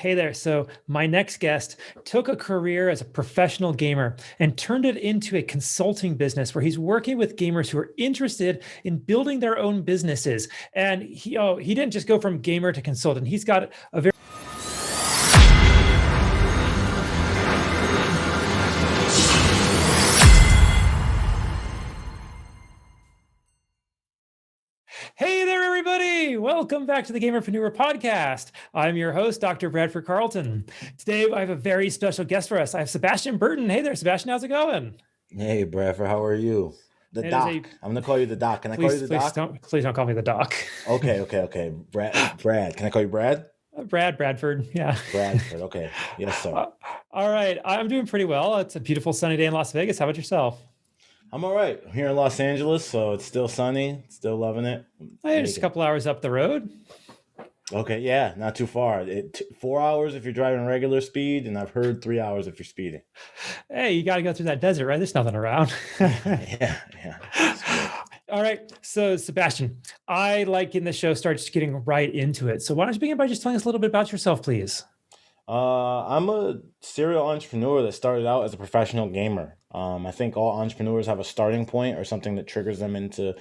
Hey there. So, my next guest took a career as a professional gamer and turned it into a consulting business where he's working with gamers who are interested in building their own businesses. And he didn't just go from gamer to consultant. He's got a very Hey there, everybody. Welcome back to the Gamerpreneur podcast. I'm your host, Dr. Bradford Carlton. Today, I have a very special guest for us. I have Sebastian Burton. Hey there, Sebastian. How's it going? Hey, Bradford, how are you? The It is a doc. I'm gonna call you the doc. Can I call you please, the doc? please don't call me the doc. Okay. Brad. Can I call you Brad? Bradford. Yeah. Bradford. Okay. Yes, sir. Uh, All right. I'm doing pretty well. It's a beautiful sunny day in Las Vegas. How about yourself? I'm all right. I'm here in Los Angeles, so it's still sunny. Still loving it. Hey, just a Making it. couple hours up the road. Okay, yeah, not too far. 4 hours if you're driving regular speed, and I've heard 3 hours if you're speeding. Hey, you got to go through that desert, right? There's nothing around. Yeah. It's good. All right. So, Sebastian, I like in the show starts getting right into it. So, why don't you begin by just telling us a little bit about yourself, please? I'm a serial entrepreneur that started out as a professional gamer. I think all entrepreneurs have a starting point or something that triggers them into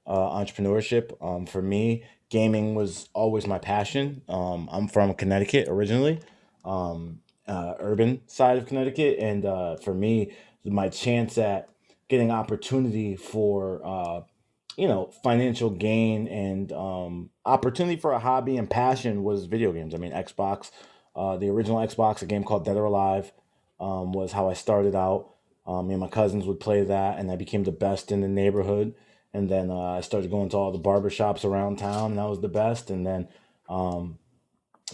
entrepreneurship. For me, gaming was always my passion. I'm from Connecticut originally, urban side of Connecticut, and for me, my chance at getting opportunity for financial gain and opportunity for a hobby and passion was video games. I mean, Xbox, the original Xbox, a game called Dead or Alive, was how I started out. Me and my cousins would play that, and I became the best in the neighborhood. And then I started going to all the barber shops around town, and that was the best. And then um,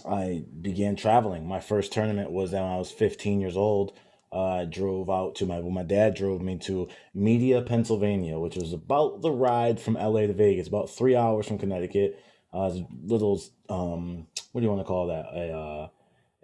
I began traveling. My first tournament was when I was 15 years old. I drove out to my dad drove me to Media, Pennsylvania, which was about the ride from LA to Vegas, about 3 hours from Connecticut. It's a little, what do you want to call that?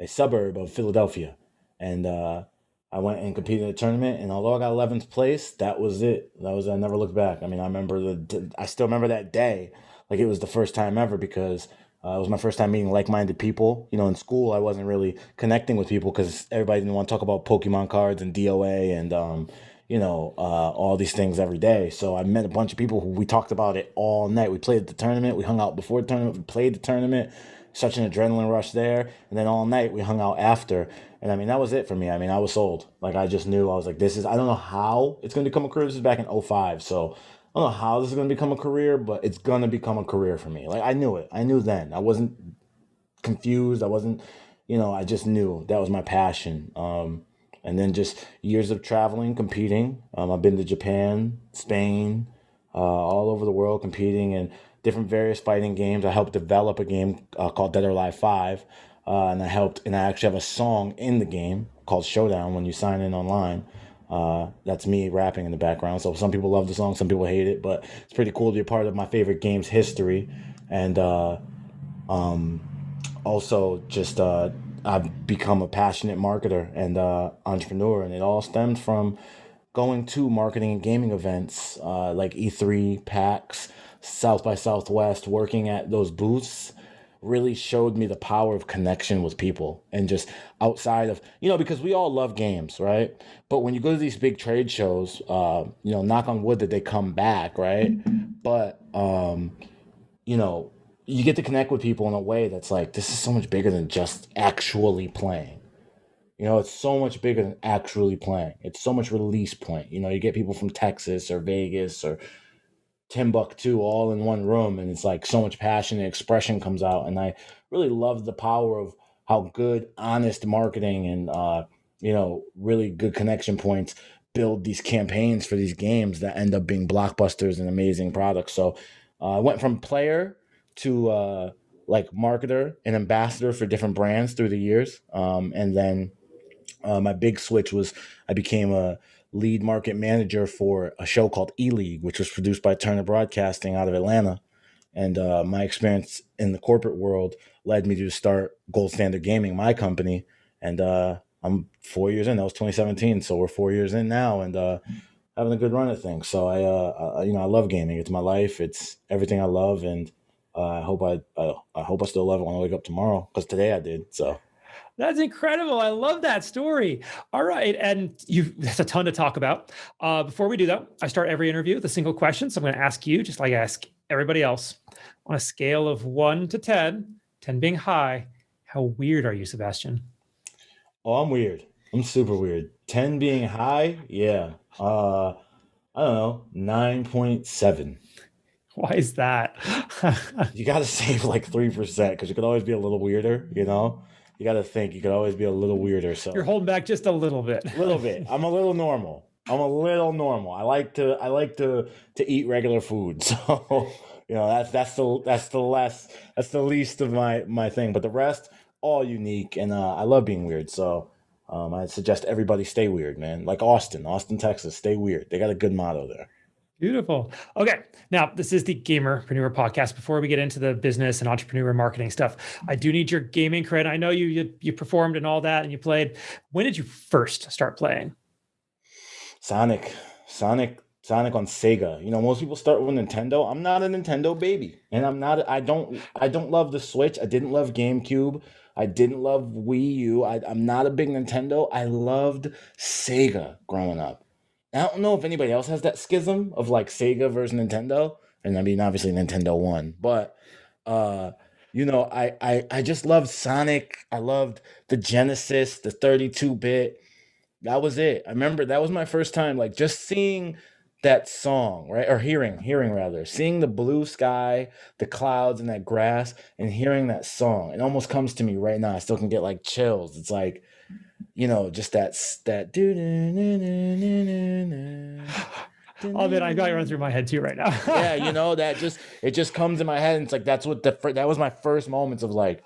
A suburb of Philadelphia. And I went and competed in a tournament, and although I got 11th place, that was it. I never looked back. I mean, I still remember that day like it was the first time ever because it was my first time meeting like-minded people. In school, I wasn't really connecting with people because everybody didn't want to talk about Pokemon cards and DOA and all these things every day. So I met a bunch of people who we talked about it all night. We played the tournament. We hung out before the tournament. We played the tournament. Such an adrenaline rush there, and then all night we hung out after. And I mean, that was it for me. I mean, I was sold. Like I just knew I was like, this is. I don't know how it's going to become a career. This is back in '05, so I don't know how this is going to become a career, but it's going to become a career for me. Like I knew it. I knew then. I wasn't confused. I wasn't. I just knew that was my passion. And then just years of traveling, competing. I've been to Japan, Spain, all over the world competing in different various fighting games. I helped develop a game called Dead or Alive 5. And I actually have a song in the game called Showdown when you sign in online. That's me rapping in the background. So some people love the song, some people hate it, but it's pretty cool to be a part of my favorite game's history. And um, also just I've become a passionate marketer and entrepreneur, and it all stemmed from going to marketing and gaming events like E3, PAX, South by Southwest, working at those booths really showed me the power of connection with people and just outside of, because we all love games, right? But when you go to these big trade shows, knock on wood that they come back, right? But, you know, you get to connect with people in a way that's like, this is so much bigger than just actually playing. It's so much bigger than actually playing. It's so much release point. You get people from Texas or Vegas or Timbuktu all in one room, and it's like so much passion and expression comes out. And I really love the power of how good, honest marketing and really good connection points build these campaigns for these games that end up being blockbusters and amazing products. So I went from player to like marketer and ambassador for different brands through the years, and then my big switch was I became a lead market manager for a show called E-League, which was produced by Turner Broadcasting out of Atlanta. And my experience in the corporate world led me to start Gold Standard Gaming, my company. And I'm 4 years in. That was 2017, so we're 4 years in now, and having a good run at things. So I love gaming. It's my life. It's everything I love, and I hope I still love it when I wake up tomorrow. Because today I did. So. That's incredible. I love that story. All right. And that's a ton to talk about. Before we do that, I start every interview with a single question. So I'm going to ask you, just like I ask everybody else, on a scale of 1 to 10, 10 being high, how weird are you, Sebastian? Oh, I'm weird. I'm super weird. 10 being high, yeah. I don't know, 9.7. Why is that? You got to save like 3% because you could always be a little weirder, you know? You got to think you could always be a little weirder. You're So, holding back just a little bit. a little bit. I'm a little normal. I'm a little normal. I like to eat regular food. So, that's the least of my thing, but the rest all unique and I love being weird. So, I suggest everybody stay weird, man. Like Austin, Texas, stay weird. They got a good motto there. Beautiful. Okay. Now, this is the Gamerpreneur podcast. Before we get into the business and entrepreneur marketing stuff, I do need your gaming credit. I know you performed and all that and you played. When did you first start playing? Sonic, Sonic on Sega. Most people start with Nintendo. I'm not a Nintendo baby, and I don't love the Switch. I didn't love GameCube. I didn't love Wii U. I'm not a big Nintendo. I loved Sega growing up. I don't know if anybody else has that schism of like Sega versus Nintendo, and I mean obviously Nintendo won, but uh, I just loved Sonic. I loved the Genesis, the 32-bit. That was it. I remember that was my first time, like just seeing that song, right? Or hearing rather, seeing the blue sky, the clouds, and that grass, and hearing that song. It almost comes to me right now. I still can get like chills. It's like, just that Oh man, I got it run through my head too right now. yeah, that it just comes in my head, and it's like that's what that was my first moments of like,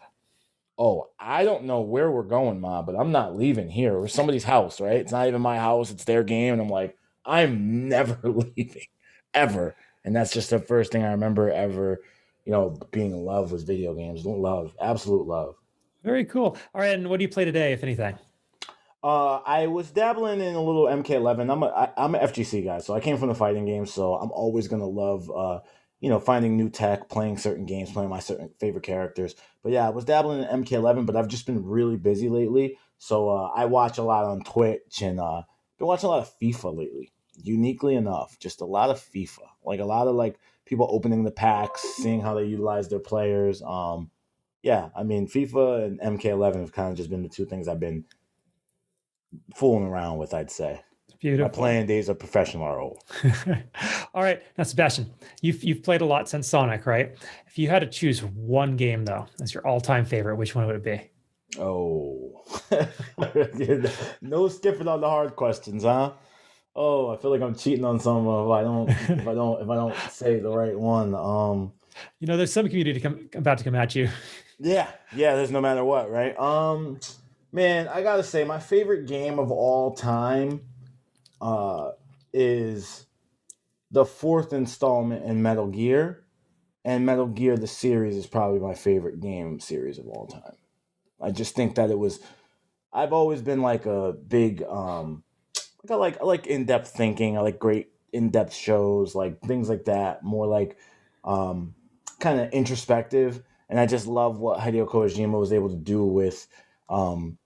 oh, I don't know where we're going, Ma, but I'm not leaving here. We're somebody's house, right? It's not even my house. It's their game. And I'm like, I'm never leaving, ever. And that's just the first thing I remember ever, being in love with video games. Love, absolute love. Very cool. All right. And what do you play today, if anything? I was dabbling in a little MK11. I'm a FGC guy, so I came from the fighting games. So I'm always gonna love, finding new tech, playing certain games, playing my certain favorite characters. But yeah, I was dabbling in MK11, but I've just been really busy lately. So I watch a lot on Twitch and been watching a lot of FIFA lately. Uniquely enough, just a lot of FIFA, like a lot of like people opening the packs, seeing how they utilize their players. Yeah, I mean FIFA and MK11 have kind of just been the two things I've been fooling around with, I'd say. My Beautiful. playing days of professional are over. All right. Now, Sebastian, you've played a lot since Sonic, right? If you had to choose one game though, as your all-time favorite, which one would it be? Oh, no skipping on the hard questions, huh? Oh, I feel like I'm cheating on some if I don't say the right one. There's some community about to come at you. Yeah, yeah. There's no matter what, right? Man, I gotta say my favorite game of all time, uh, is the fourth installment in Metal Gear, and Metal Gear the series is probably my favorite game series of all time. I just think that it was. I've always been like a big like I like in-depth thinking. I like great in-depth shows, like things like that. More like um kind of introspective, and I just love what Hideo Kojima was able to do with um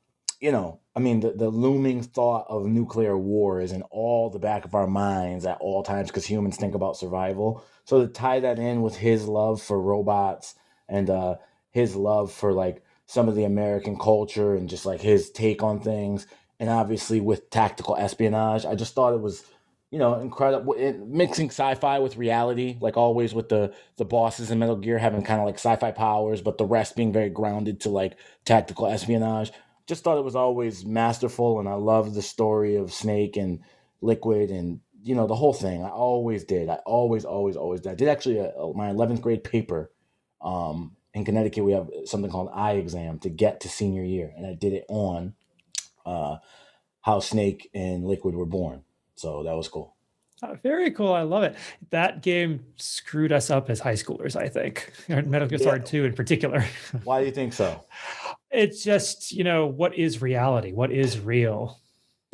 I mean the looming thought of nuclear war is in all the back of our minds at all times because humans think about survival. So to tie that in with his love for robots and his love for like some of the American culture and just like his take on things, and obviously with tactical espionage, I just thought it was incredible. Mixing sci-fi with reality, like always with the bosses in Metal Gear having kind of like sci-fi powers, but the rest being very grounded to like tactical espionage. Just thought it was always masterful, and I love the story of Snake and Liquid, and the whole thing. I always did. I always did. I did actually my 11th grade paper. In Connecticut, we have something called eye exam to get to senior year, and I did it on uh, how Snake and Liquid were born. So that was cool. Very cool. I love it. That game screwed us up as high schoolers, I think. Metal Gear Yeah. Solid 2 in particular. Why do you think so? It's just, what is reality? What is real?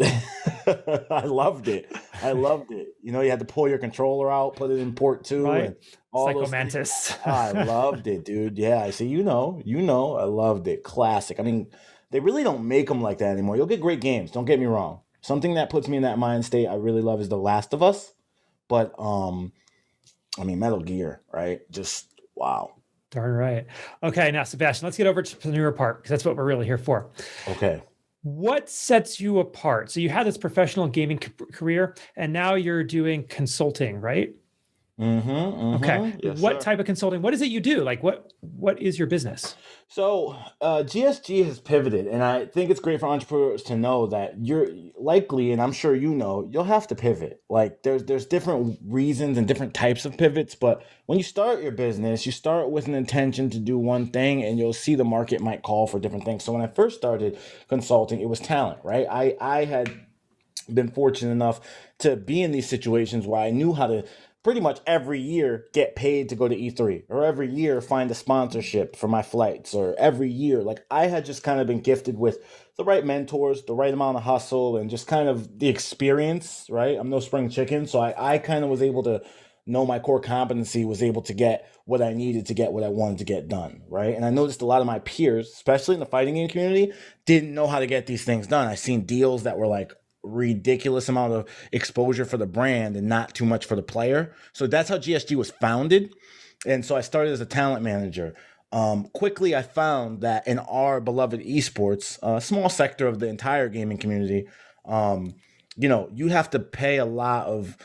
I loved it. I loved it. You had to pull your controller out, put it in port two, Right? and all Psycho those things. Mantis. I loved it, dude. Yeah, I see. I loved it. Classic. I mean, they really don't make them like that anymore. You'll get great games. Don't get me wrong. Something that puts me in that mind state I really love is The Last of Us. But I mean, Metal Gear, right? Just wow. Darn right. Okay, now Sebastian, let's get over to the newer part because that's what we're really here for. Okay. What sets you apart? So you had this professional gaming career, and now you're doing consulting, right? Okay. Yes, What sir. type of consulting? What is it you do? Like what is your business? So GSG has pivoted, and I think it's great for entrepreneurs to know that you're likely, and I'm sure you know, you'll have to pivot. Like there's different reasons and different types of pivots, but when you start your business, you start with an intention to do one thing, and you'll see the market might call for different things. So when I first started consulting, it was talent, right? I had been fortunate enough to be in these situations where I knew how to pretty much every year get paid to go to E3, or every year find a sponsorship for my flights, or every year. Like I had just kind of been gifted with the right mentors, the right amount of hustle, and just kind of the experience, right? I'm no spring chicken. So I kind of was able to know my core competency, was able to get what I needed to get what I wanted to get done, right? And I noticed a lot of my peers, especially in the fighting game community, didn't know how to get these things done. I seen deals that were like ridiculous amount of exposure for the brand and not too much for the player. So that's how GSG was founded. And so I started as a talent manager. Quickly, I found that in our beloved esports, a small sector of the entire gaming community, you have to pay a lot of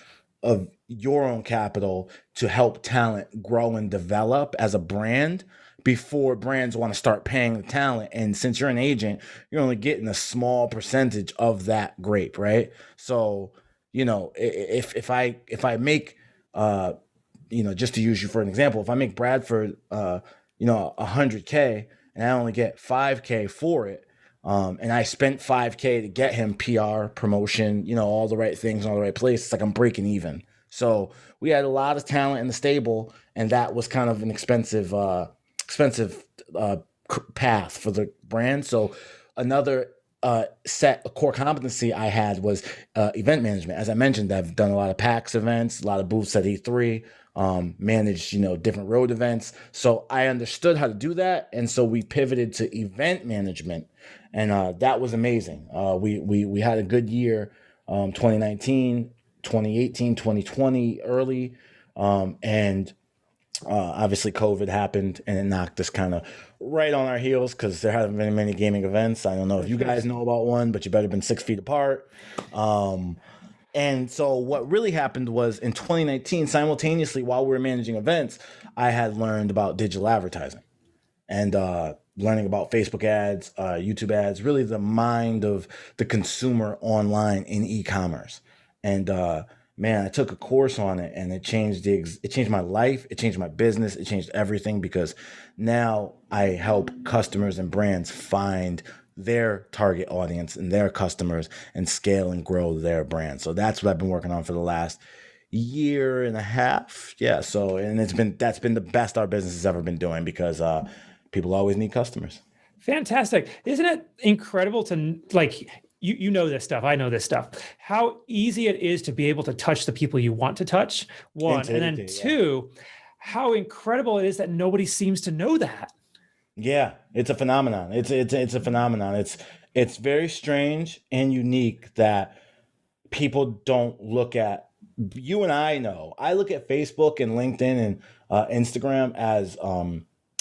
your own capital to help talent grow and develop as a brand before brands want to start paying the talent. And since you're an agent, you're only getting a small percentage of that grape, right? So, if I make just to use you for an example, if I make Bradford 100K and I only get 5K for it, and I spent 5K to get him PR, promotion, all the right things in all the right places, like I'm breaking even. So we had a lot of talent in the stable, and that was kind of an expensive path for the brand. So another a core competency I had was event management. As I mentioned, I've done a lot of PAX events, a lot of booths at E3, managed different road events. So I understood how to do that, and so we pivoted to event management, and that was amazing. We had a good year, 2019, 2018, 2020 early, and obviously COVID happened and it knocked us kind of right on our heels because there haven't been many gaming events. I don't know if you guys know about one, but you better been 6 feet apart. And so what really happened was in 2019, simultaneously while we were managing events, I had learned about digital advertising and learning about Facebook ads, YouTube ads, really the mind of the consumer online in e-commerce. And man, I took a course on it, and it changed my life, it changed my business, it changed everything, because now I help customers and brands find their target audience and their customers and scale and grow their brand. So that's what I've been working on for the last year and a half. Yeah. So, and that's been the best our business has ever been doing, because people always need customers. Fantastic. Isn't it incredible to you know this stuff. I know this stuff. How easy it is to be able to touch the people you want to touch, one. And then two, how incredible it is that nobody seems to know that. Yeah, it's a phenomenon. It's a phenomenon. It's very strange and unique that people don't look at. You and I know. I look at Facebook and LinkedIn and Instagram as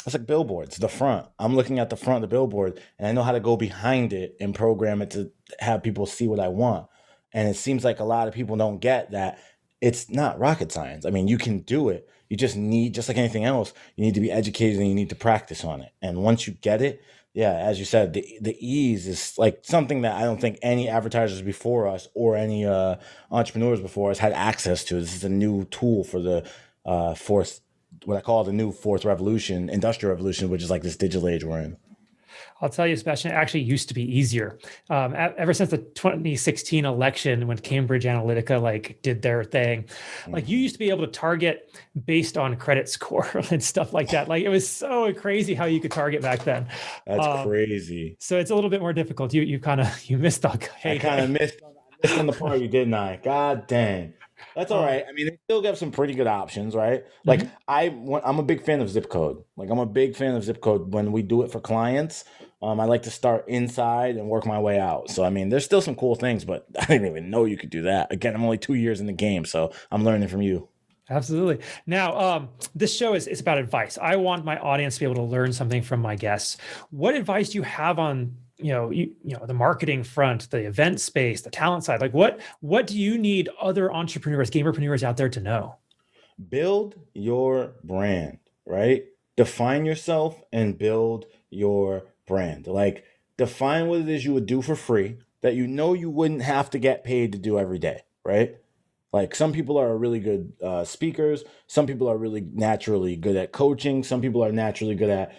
it's like billboards, the front. I'm looking at the front of the billboard, and I know how to go behind it and program it to have people see what I want. And it seems like a lot of people don't get that it's not rocket science. I mean, you can do it. You just like anything else, you need to be educated and you need to practice on it. And once you get it, yeah, as you said, the ease is like something that I don't think any advertisers before us or any entrepreneurs before us had access to. This is a new tool for the what I call the new fourth revolution, industrial revolution, which is like this digital age we're in. I'll tell you, Sebastian, it actually used to be easier. Ever since the 2016 election, when Cambridge Analytica did their thing, you used to be able to target based on credit score and stuff like that. It was so crazy how you could target back then. That's crazy. So it's a little bit more difficult. You missed the I kind of missed on the party, didn't I? God dang. That's all Um, right. I mean, they still got some pretty good options, right? Like mhm. I'm a big fan of zip code. Like I'm a big fan of zip code when we do it for clients. I like to start inside and work my way out. So I mean, there's still some cool things, but I didn't even know you could do that. Again, I'm only 2 years in the game, so I'm learning from you. Absolutely. Now, this show is about advice. I want my audience to be able to learn something from my guests. What advice do you have on, the marketing front, the event space, the talent side? Like what do you need other entrepreneurs, gamerpreneurs out there to know? Build your brand, right? Define yourself and build your brand. Like define what it is you would do for free that you know you wouldn't have to get paid to do every day, right? Like some people are really good speakers. Some people are really naturally good at coaching. Some people are naturally good at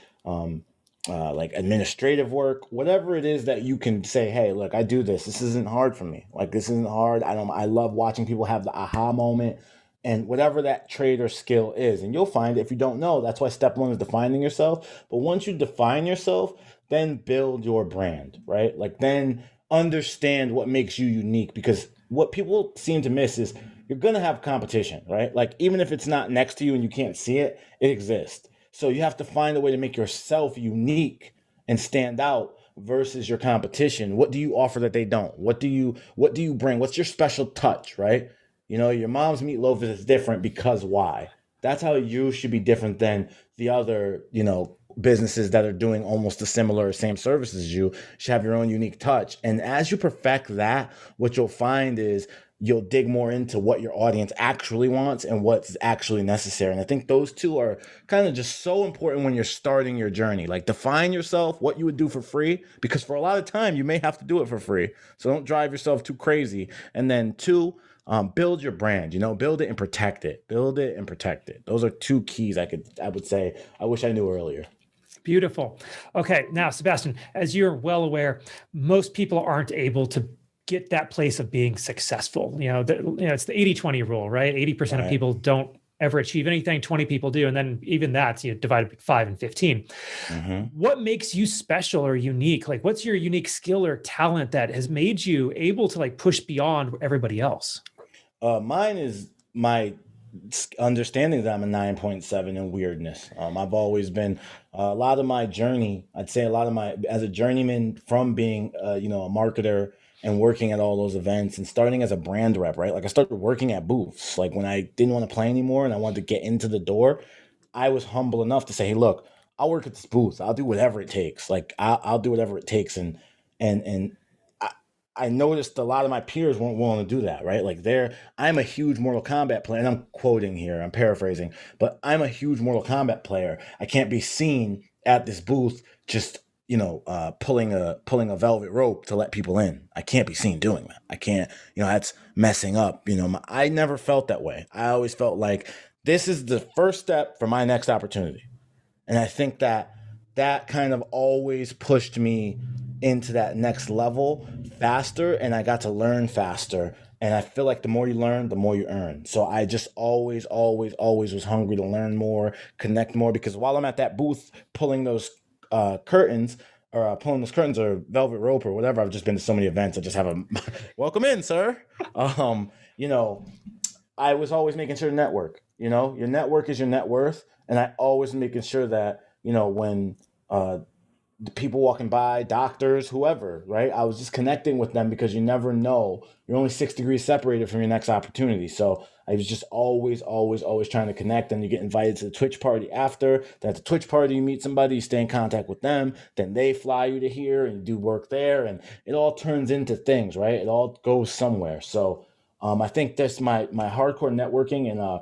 like administrative work. Whatever it is that you can say, hey, look, I do this. This isn't hard for me. Like this isn't hard. I don't. I love watching people have the aha moment, and whatever that trade or skill is. And you'll find if you don't know, that's why step one is defining yourself. But once you define yourself, then build your brand, right? Like then understand what makes you unique because what people seem to miss is you're going to have competition, right? Like even if it's not next to you and you can't see it, it exists. So you have to find a way to make yourself unique and stand out versus your competition. What do you offer that they don't? What do you bring? What's your special touch, right? You know, your mom's meatloaf is different because why? That's how you should be different than the other, businesses that are doing almost the similar or same services as you should have your own unique touch. And as you perfect that, what you'll find is you'll dig more into what your audience actually wants and what's actually necessary. And I think those two are kind of just so important when you're starting your journey. Like define yourself, what you would do for free, because for a lot of time you may have to do it for free. So don't drive yourself too crazy. And then two, build your brand, build it and protect it. Build it and protect it. Those are two keys I would say I wish I knew earlier. Beautiful. Okay, now Sebastian, as you're well aware, most people aren't able to get that place of being successful. It's the 80-20 rule, right? 80% of Right. people don't ever achieve anything, 20 people do. And then even that's divided by 5 and 15. Hmm. What makes you special or unique? Like what's your unique skill or talent that has made you able to like push beyond everybody else? Mine is my understanding that I'm a 9.7 in weirdness. I've always been a lot of my journey. I'd say a lot of my as a journeyman from being a marketer and working at all those events and starting as a brand rep. Right, like I started working at booths. Like when I didn't want to play anymore and I wanted to get into the door, I was humble enough to say, "Hey, look, I'll work at this booth. I'll do whatever it takes. Like I'll do whatever it takes." And I, I noticed a lot of my peers weren't willing to do that. Right, like I'm a huge Mortal Kombat player, and I'm quoting here, I'm paraphrasing, but I'm a huge Mortal Kombat player. I can't be seen at this booth just pulling a velvet rope to let people in. I can't be seen doing that. I can't. That's messing up. I never felt that way. I always felt like this is the first step for my next opportunity. And I think that kind of always pushed me into that next level faster, and I got to learn faster. And I feel like the more you learn, the more you earn. So I just always, always, always was hungry to learn more, connect more. Because while I'm at that booth pulling those curtains, or pulling those curtains or velvet rope or whatever, I've just been to so many events. I just have a welcome in, sir. You know, I was always making sure to network. Your network is your net worth, and I always making sure that when the people walking by, doctors, whoever, right? I was just connecting with them because you never know. You're only 6 degrees separated from your next opportunity. So I was just always, always, always trying to connect. And you get invited to the Twitch party after. Then at the Twitch party, you meet somebody, you stay in contact with them. Then they fly you to here and you do work there. And it all turns into things, right? It all goes somewhere. So I think that's my hardcore networking and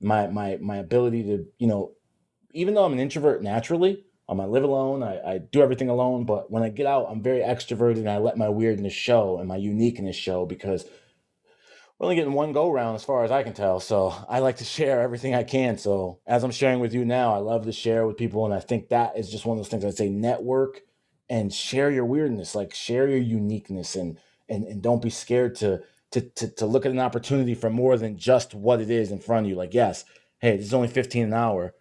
my ability to, even though I'm an introvert naturally, I live alone. I do everything alone. But when I get out, I'm very extroverted and I let my weirdness show and my uniqueness show because we're only getting one go round as far as I can tell. So I like to share everything I can. So as I'm sharing with you now, I love to share with people. And I think that is just one of those things I'd say network and share your weirdness, like share your uniqueness and don't be scared to look at an opportunity for more than just what it is in front of you. Like, yes, hey, this is only 15 an hour.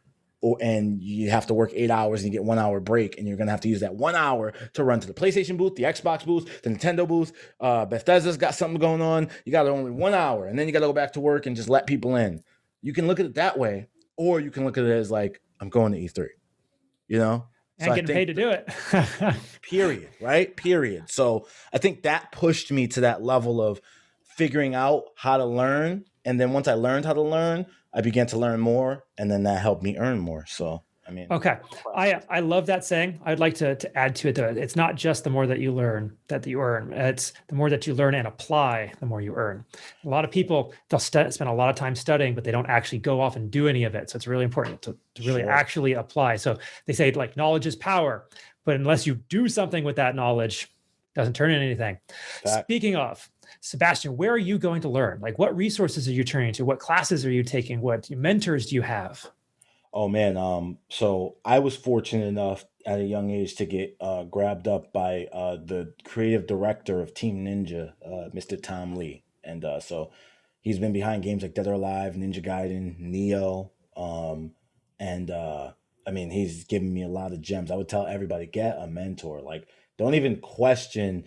and you have to work 8 hours and you get 1 hour break, and you're going to have to use that 1 hour to run to the PlayStation booth, the Xbox booth, the Nintendo booth. Bethesda's got something going on. You got only 1 hour, and then you got to go back to work and just let people in. You can look at it that way, or you can look at it as like, I'm going to E3, you know? And getting paid to do it. Period, right? Period. So I think that pushed me to that level of figuring out how to learn. And then once I learned how to learn, I began to learn more, and then that helped me earn more. So, I mean, okay. I love that saying. I'd like to add to it though. It's not just the more that you learn that you earn. It's the more that you learn and apply, the more you earn. A lot of people, they'll spend a lot of time studying, but they don't actually go off and do any of it. So it's really important to really actually apply. So they say like knowledge is power, but unless you do something with that knowledge, it doesn't turn into anything. Fact. Speaking of, Sebastian, where are you going to learn? Like what resources are you turning to? What classes are you taking? What mentors do you have? Oh man, so I was fortunate enough at a young age to get grabbed up by the creative director of Team Ninja, Mr. Tom Lee. And so he's been behind games like Dead or Alive, Ninja Gaiden, Neo. I mean, he's given me a lot of gems. I would tell everybody, get a mentor. Like, don't even question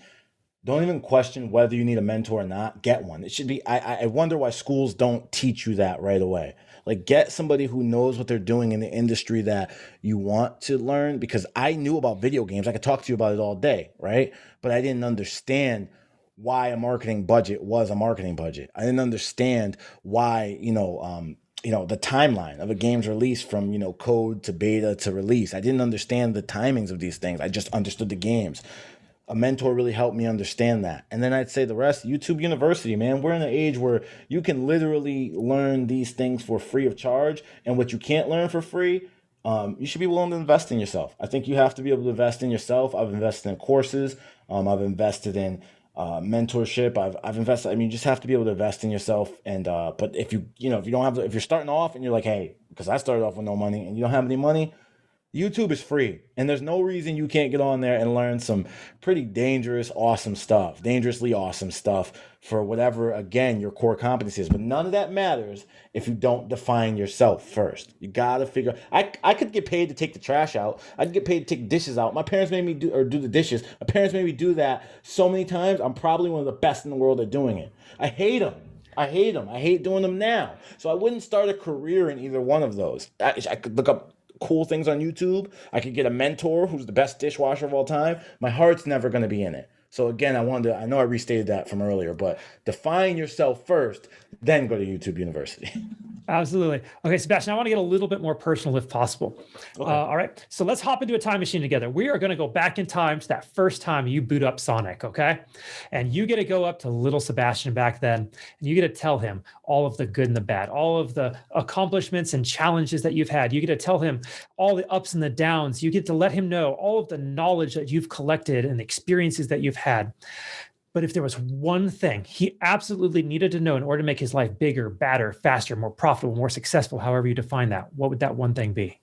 whether you need a mentor or not. Get one. It should be, I wonder why schools don't teach you that right away. Like, get somebody who knows what they're doing in the industry that you want to learn, because I knew about video games. I could talk to you about it all day, right? But I didn't understand why a marketing budget was a marketing budget. I didn't understand why, the timeline of a game's release from, code to beta to release. I didn't understand the timings of these things. I just understood the games. A mentor really helped me understand that. And then I'd say the rest, YouTube University, man. We're in an age where you can literally learn these things for free of charge. And what you can't learn for free, you should be willing to invest in yourself. I think you have to be able to invest in yourself. I've invested in courses. I've invested in mentorship. I've invested. I mean, you just have to be able to invest in yourself. And but if you don't have, if you're starting off and you're like, hey, because I started off with no money, and you don't have any money, YouTube is free, and there's no reason you can't get on there and learn some pretty dangerously awesome stuff for whatever, again, your core competency is. But none of that matters if you don't define yourself first. You got to figure, I could get paid to take the trash out. I could get paid to take dishes out. My parents made me do the dishes. My parents made me do that so many times. I'm probably one of the best in the world at doing it. I hate them. I hate doing them now. So I wouldn't start a career in either one of those. I could look up cool things on YouTube. I could get a mentor who's the best dishwasher of all time. My heart's never going to be in it. So again, I know I restated that from earlier, but define yourself first, then go to YouTube University. Absolutely. Okay, Sebastian, I want to get a little bit more personal if possible. Okay. All right. So let's hop into a time machine together. We are going to go back in time to that first time you boot up Sonic, okay? And you get to go up to little Sebastian back then, and you get to tell him all of the good and the bad, all of the accomplishments and challenges that you've had. You get to tell him all the ups and the downs. You get to let him know all of the knowledge that you've collected and the experiences that you've had. But if there was one thing he absolutely needed to know in order to make his life bigger, badder, faster, more profitable, more successful, however you define that, what would that one thing be?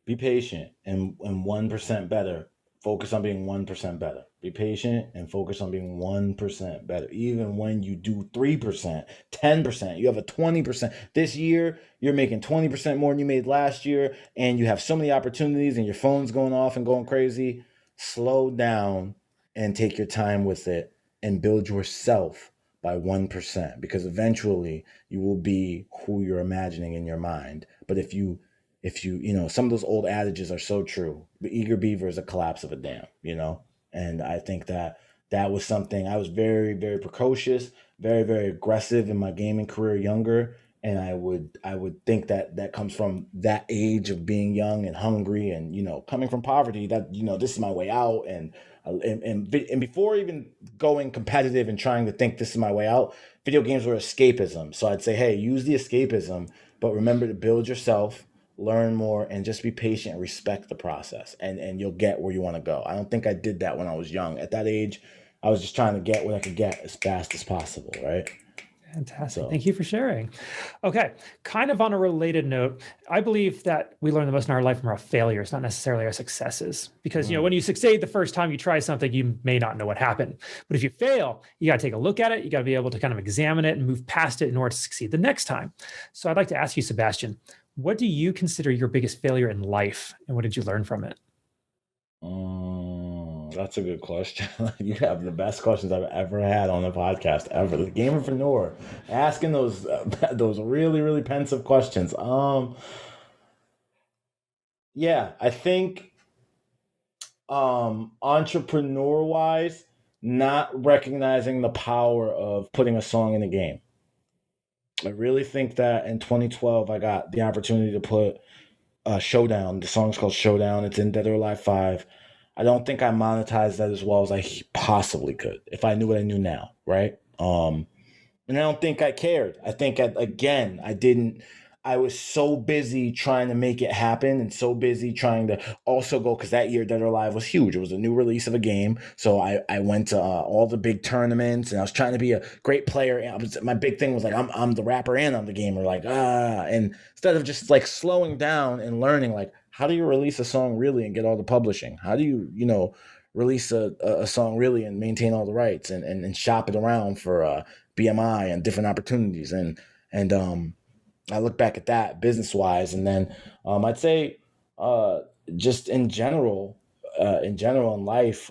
Be patient and 1% better. Focus on being 1% better. Be patient and focus on being 1% better. Even when you do 3%, 10%, you have a 20%. This year, you're making 20% more than you made last year, and you have so many opportunities and your phone's going off and going crazy. Slow down and take your time with it. And build yourself by 1%, because eventually you will be who you're imagining in your mind. But if you, some of those old adages are so true. The eager beaver is a collapse of a dam, And I think that was something. I was very, very precocious, very, very aggressive in my gaming career younger. And I would think that comes from that age of being young and hungry and, coming from poverty, that, this is my way out. And before even going competitive and trying to think this is my way out, video games were escapism. So I'd say, hey, use the escapism, but remember to build yourself, learn more, and just be patient and respect the process. And you'll get where you want to go. I don't think I did that when I was young. At that age, I was just trying to get what I could get as fast as possible, right? Fantastic. Thank you for sharing. Okay. Kind of on a related note, I believe that we learn the most in our life from our failures, not necessarily our successes. Because, when you succeed the first time you try something, you may not know what happened. But if you fail, you got to take a look at it. You got to be able to kind of examine it and move past it in order to succeed the next time. So I'd like to ask you, Sebastian, what do you consider your biggest failure in life, and what did you learn from it? That's a good question. You have the best questions I've ever had on the podcast ever. The gamerpreneur asking those those really really pensive questions. Yeah, I think entrepreneur wise, not recognizing the power of putting a song in a game. I really think that in 2012 I got the opportunity to put Showdown. The song's called Showdown. It's in Dead or Alive 5. I don't think I monetized that as well as I possibly could if I knew what I knew now, right? And I don't think I cared. I think again, I didn't. I was so busy trying to make it happen and so busy trying to also go because that year Dead or Alive was huge. It was a new release of a game. So I went to all the big tournaments and I was trying to be a great player. And my big thing was like, I'm the rapper and I'm the gamer. Like, and instead of just like slowing down and learning, like, how do you release a song really and get all the publishing? How do you release a song really and maintain all the rights and shop it around for BMI and different opportunities and I look back at that business wise, and then I'd say uh, just in general in life,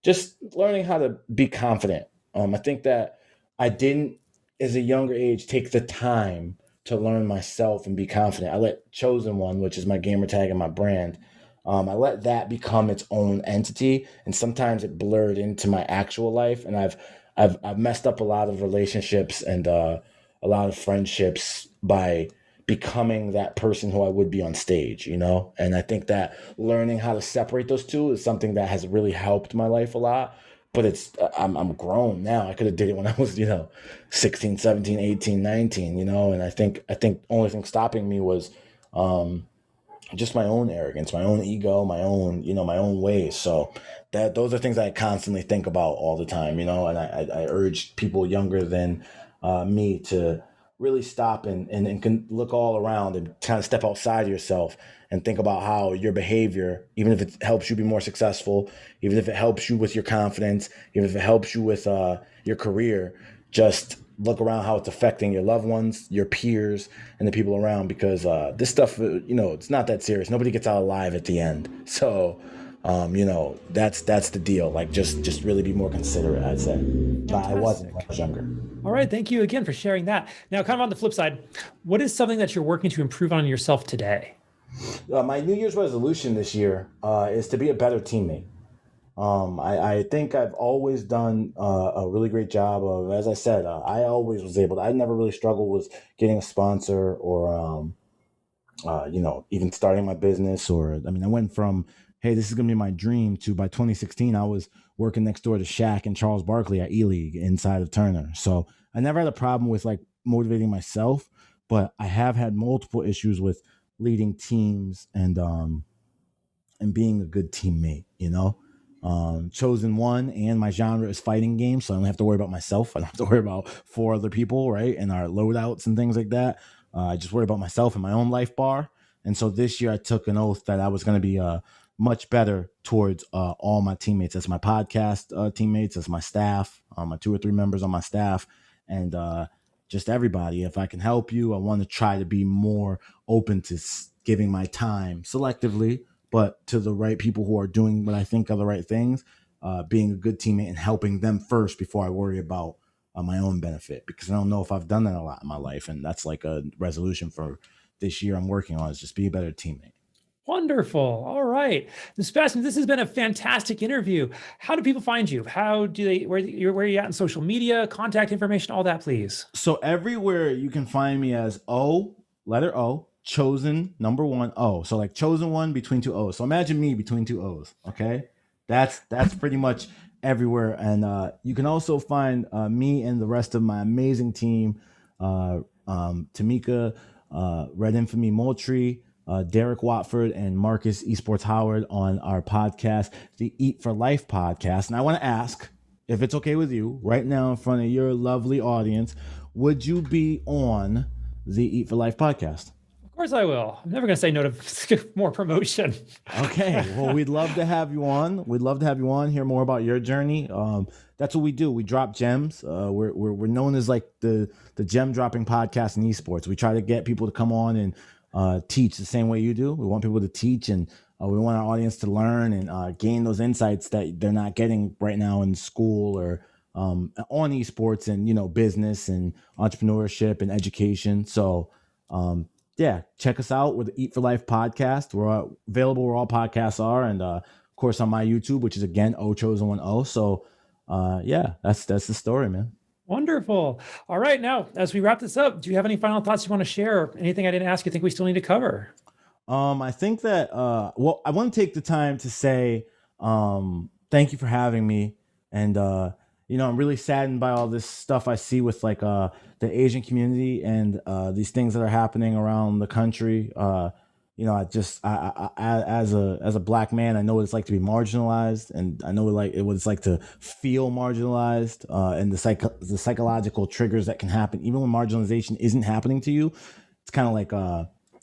just learning how to be confident. I think that I didn't, as a younger age, take the time to learn myself and be confident. I let Chosen1, which is my gamer tag and my brand, I let that become its own entity, and sometimes it blurred into my actual life, and I've messed up a lot of relationships and a lot of friendships by becoming that person who I would be on stage, you know? And I think that learning how to separate those two is something that has really helped my life a lot. But I'm grown now. I could have did it when I was, 16, 17, 18, 19, and I think only thing stopping me was just my own arrogance, my own ego, my own ways. So that those are things I constantly think about all the time, and I urge people younger than me to really stop and can look all around and kind of step outside yourself and think about how your behavior, even if it helps you be more successful, even if it helps you with your confidence, even if it helps you with your career, just look around how it's affecting your loved ones, your peers, and the people around. Because this stuff, it's not that serious. Nobody gets out alive at the end. So, that's the deal. Like, just really be more considerate, I'd say. But I wasn't when I was younger. All right. Thank you again for sharing that. Now, kind of on the flip side, what is something that you're working to improve on yourself today? My New Year's resolution this year is to be a better teammate. I think I've always done a really great job of, as I said, I always was able to, I never really struggled with getting a sponsor or, even starting my business I went from, hey, this is going to be my dream to by 2016, I was working next door to Shaq and Charles Barkley at E-League inside of Turner. So I never had a problem with like motivating myself, but I have had multiple issues with leading teams and being a good teammate, Chosen1 and my genre is fighting games, so I don't have to worry about myself. I don't have to worry about four other people, right? And our loadouts and things like that. I just worry about myself and my own life bar. And so this year I took an oath that I was going to be much better towards all my teammates, as my podcast teammates, as my staff, my 2 or 3 members on my staff, and just everybody. If I can help you, I want to try to be more open to giving my time selectively, but to the right people who are doing what I think are the right things, being a good teammate and helping them first before I worry about my own benefit, because I don't know if I've done that a lot in my life. And that's like a resolution for this year I'm working on, is just be a better teammate. Wonderful. All right. Sebastian, this has been a fantastic interview. How do people find you? How do they, where are you at in social media, contact information, all that, please? So everywhere you can find me as letter O, Chosen, number 1, O. So like Chosen1 between 2 O's. So imagine me between 2 O's. Okay. That's pretty much everywhere. And you can also find me and the rest of my amazing team, Tamika, Red Infamy Moultrie, Derek Watford, and Marcus Esports Howard on our podcast, the Eat for Life podcast. And I want to ask, if it's okay with you, right now in front of your lovely audience, would you be on the Eat for Life podcast? Of course I will. I'm never going to say no to more promotion. Okay. Well, we'd love to have you on. We'd love to have you on, hear more about your journey. That's what we do. We drop gems. We're known as like the gem dropping podcast in esports. We try to get people to come on and teach the same way you do. We want people to teach, and we want our audience to learn and gain those insights that they're not getting right now in school or on esports and, business and entrepreneurship and education. So, yeah, check us out with the Eat for Life podcast. We're available where all podcasts are. And, of course, on my YouTube, which is, again, Chosen1. So, yeah, that's the story, man. Wonderful. All right. Now, as we wrap this up, do you have any final thoughts you want to share? Anything I didn't ask you think we still need to cover? I think that, I want to take the time to say, thank you for having me. And, I'm really saddened by all this stuff I see with like, the Asian community and, these things that are happening around the country. As a black man, I know what it's like to be marginalized, and I know what it's like to feel marginalized, and the psychological triggers that can happen even when marginalization isn't happening to you. It's kind of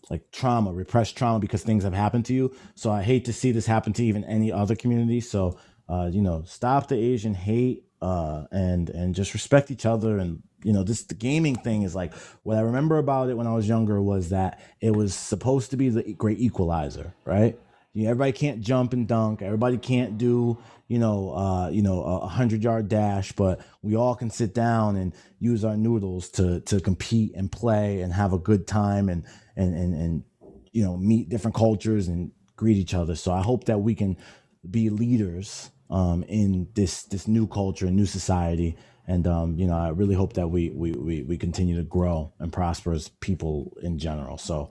like trauma, repressed trauma, because things have happened to you. So I hate to see this happen to even any other community. So, stop the Asian hate, and just respect each other. And, the gaming thing is like, what I remember about it when I was younger was that it was supposed to be the great equalizer, right? Everybody can't jump and dunk. Everybody can't do, a 100-yard dash, but we all can sit down and use our noodles to compete and play and have a good time and meet different cultures and greet each other. So I hope that we can be leaders in this new culture, new society. And, I really hope that we continue to grow and prosper as people in general. So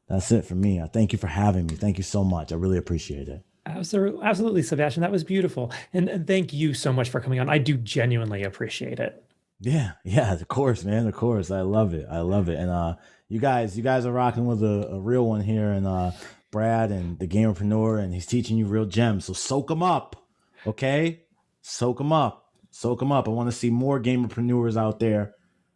that's it for me. Thank you for having me. Thank you so much. I really appreciate it. Absolutely, Sebastian. That was beautiful. And thank you so much for coming on. I do genuinely appreciate it. Yeah, of course, man. Of course. I love it. And you guys are rocking with a real one here, and Brad and the gamerpreneur, and he's teaching you real gems. So soak them up. Okay? Soak them up. I want to see more gamerpreneurs out there.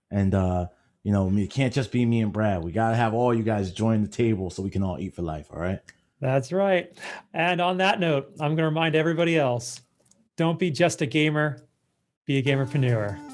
And it can't just be me and Brad. We got to have all you guys join the table so we can all eat for life. All right. That's right. And on that note, I'm going to remind everybody else, don't be just a gamer, be a gamerpreneur.